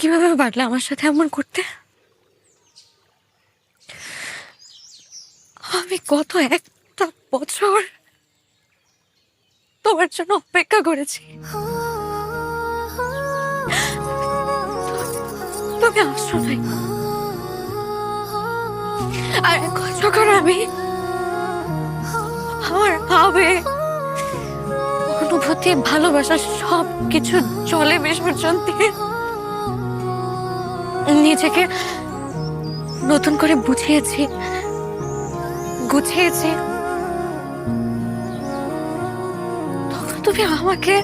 কিভাবে পারলে আমার সাথে এমন করতে? আমি গত একটা বছর তোমার জন্য অপেক্ষা করেছি, তুমি আসছো নাই। আর এখন যখন আমি আমার আবেগ, অনুভূতি, ভালোবাসা সব কিছু জলে বিসর্জন দিয়ে নিজেকে নতুন করে বুঝিয়েছি, গুছিয়েছি, তখন তুমি আমাকে,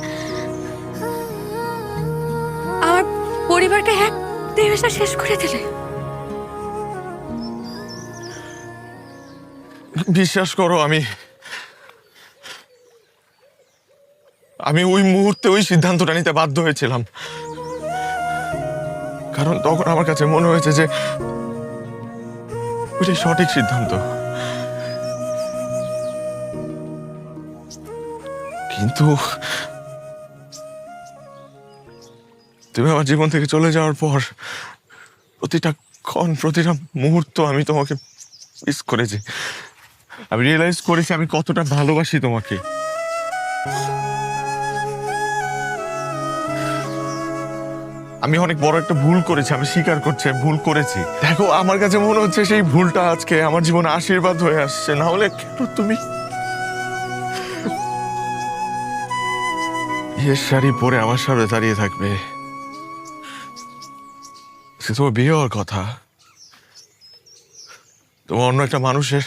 আমার পরিবারটা এক দিবসে শেষ করে দিলে। বিশ্বাস করো, আমি ওই মুহূর্তে ওই সিদ্ধান্তটা নিতে বাধ্য হয়েছিলাম, কারণ তখন আমার কাছে মনে হয়েছে যে ওইটাই সঠিক সিদ্ধান্ত। কিন্তু তুমি আমার জীবন থেকে চলে যাওয়ার পর প্রতিটা ক্ষণ, প্রতিটা মুহূর্ত আমি তোমাকে মিস করেছি। আমি রিয়েলাইজ করেছি আমি কতটা ভালোবাসি তোমাকে। আমি অনেক বড় একটা ভুল করেছি, আমি স্বীকার করছি আমি ভুল করেছি। দেখো, আমার কাছে মনে হচ্ছে সেই ভুলটা আজকে আমার জীবনে আশীর্বাদ হয়ে আসছে। না হলে কেন তুমি বিয়ের শাড়ি পরে আমার সামনে দাঁড়িয়ে থাকবে? সে তোমার বিয়ে হওয়ার কথা, তোমার অন্য একটা মানুষের